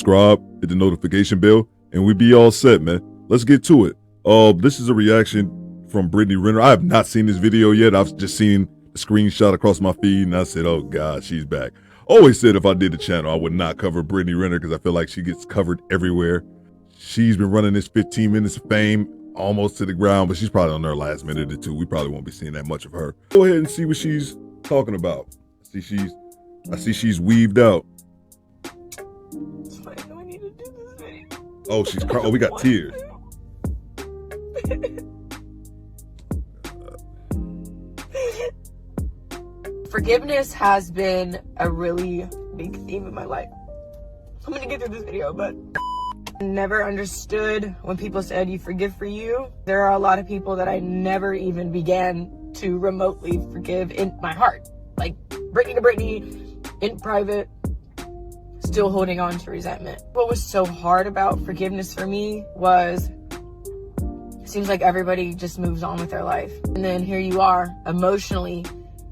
subscribe, hit the notification bell, and we be all set, man. Let's get to it. This is a reaction from Brittney Renner. I have not seen this video yet. I've just seen the screenshot across my feed, and I said, oh God, she's back. Always said if I did the channel, I would not cover Brittney Renner because I feel like she gets covered everywhere. She's been running this 15 minutes of fame almost to the ground, but she's probably on her last minute or two. We probably won't be seeing that much of her. Go ahead and see what she's talking about. I see she's weaved out. Why do I need to do this video? Oh, she's crying. Oh, we got tears. Forgiveness has been a really big theme in my life. I'm gonna get through this video, but I never understood when people said you forgive for you. There are a lot of people that I never even began to remotely forgive in my heart. Like Brittney to Brittney, in private, still holding on to resentment. What was so hard about forgiveness for me was, it seems like everybody just moves on with their life. And then here you are, emotionally,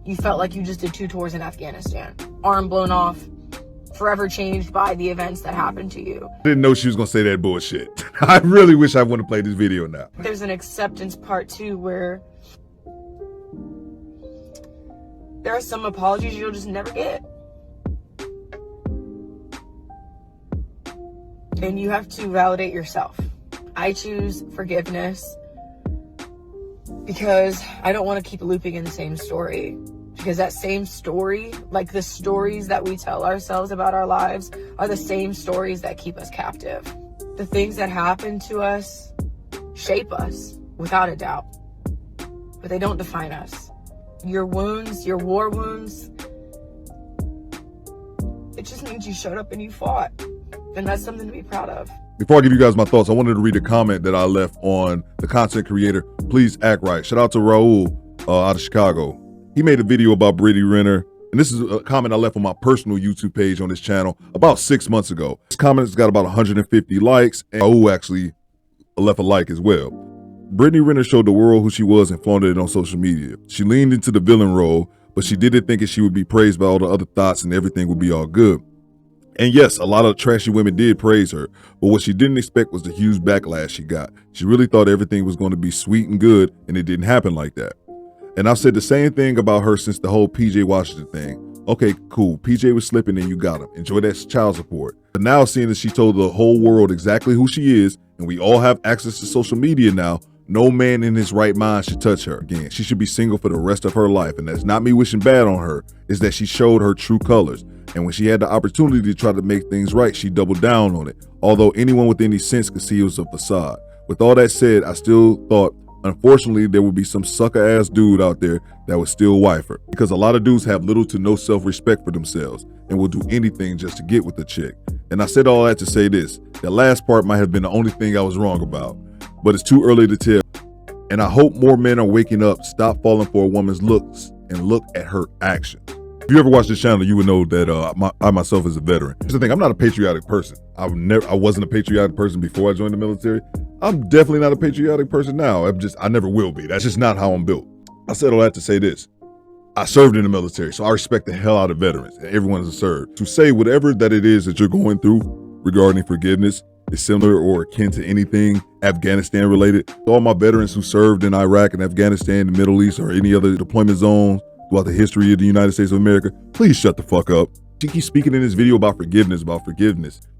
you felt like you just did 2 tours in Afghanistan. Arm blown off, forever changed by the events that happened to you. I didn't know she was gonna say that bullshit. I really wish I wouldn't have played this video now. There's an acceptance part too, where there are some apologies you'll just never get. And you have to validate yourself. I choose forgiveness because I don't want to keep looping in the same story. Because that same story, like the stories that we tell ourselves about our lives, are the same stories that keep us captive. The things that happen to us shape us, without a doubt. But they don't define us. Your wounds, your war wounds, it just means you showed up and you fought. And that's something to be proud of. Before I give you guys my thoughts, I wanted to read a comment that I left on the content creator, Please Act Right. Shout out to Raul out of Chicago. He made a video about Brittney Renner, and this is a comment I left on my personal YouTube page on this channel about 6 months ago. This comment has got about 150 likes, and Raul actually left a like as well. Brittney Renner showed the world who she was and flaunted it on social media. She leaned into the villain role, but she did it thinking she would be praised by all the other thoughts and everything would be all good. And yes, a lot of trashy women did praise her, but what she didn't expect was the huge backlash she got. She really thought everything was going to be sweet and good, and it didn't happen like that. And I've said the same thing about her since the whole PJ Washington thing. Okay, cool, PJ was slipping and you got him. Enjoy that child support. But now seeing that she told the whole world exactly who she is, and we all have access to social media now, no man in his right mind should touch her again. She should be single for the rest of her life. And that's not me wishing bad on her, is that she showed her true colors. And when she had the opportunity to try to make things right, she doubled down on it. Although anyone with any sense could see it was a facade. With all that said, I still thought, unfortunately, there would be some sucker ass dude out there that would still wife her. Because a lot of dudes have little to no self-respect for themselves and will do anything just to get with the chick. And I said all that to say this, the last part might have been the only thing I was wrong about, but it's too early to tell. And I hope more men are waking up, stop falling for a woman's looks, and look at her actions. If you ever watch this channel, you would know that I myself is a veteran. Here's the thing, I'm not a patriotic person. I wasn't a patriotic person before I joined the military. I'm definitely not a patriotic person now. I never will be. That's just not how I'm built. I said all that to say this. I served in the military, so I respect the hell out of veterans, and everyone has served. To say whatever that it is that you're going through regarding forgiveness is similar or akin to anything Afghanistan related. All my veterans who served in Iraq and Afghanistan, the Middle East, or any other deployment zones throughout the history of the United States of America, please shut the fuck up. She keeps speaking in this video about forgiveness.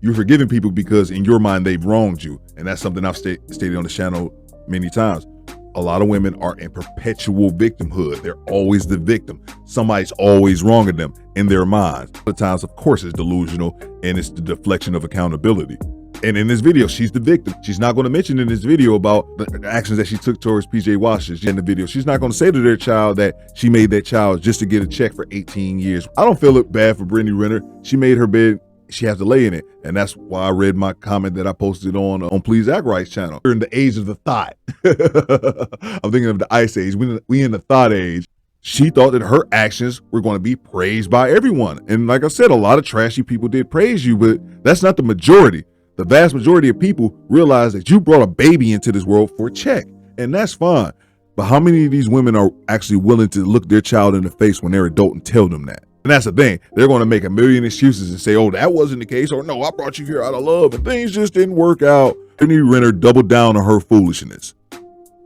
You're forgiving people because in your mind they've wronged you. And that's something I've stated on the channel many times. A lot of women are in perpetual victimhood. They're always the victim. Somebody's always wronging them in their minds. At times, of course, it's delusional and it's the deflection of accountability. And in this video, she's the victim. She's not going to mention in this video about the actions that she took towards PJ Washington in the video. She's not going to say to their child that she made that child just to get a check for 18 years. I don't feel it bad for Brittney Renner. She made her bed. She has to lay in it. And that's why I read my comment that I posted on Please Act Right's channel. We're in the age of the thought. I'm thinking of the ice age. We in the thought age. She thought that her actions were going to be praised by everyone. And like I said, a lot of trashy people did praise you, but that's not the majority. The vast majority of people realize that you brought a baby into this world for a check, and that's fine. But how many of these women are actually willing to look their child in the face when they're adult and tell them that? And that's the thing. They're going to make a million excuses and say, oh, that wasn't the case. Or no, I brought you here out of love and things just didn't work out. Brittney Renner doubled down on her foolishness,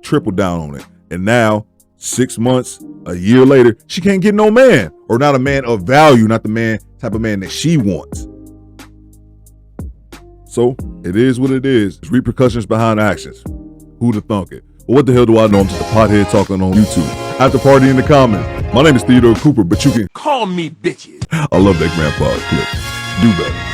tripled down on it. And now 6 months, a year later, she can't get no man, or not a man of value, not the type of man that she wants. So it is what it is. There's repercussions behind actions. Who'da thunk it? Well, what the hell do I know? I'm just a pothead talking on YouTube. After party in the comments. My name is Theodore Cooper, but you can call me bitches. I love that grandpa's clip. Do better.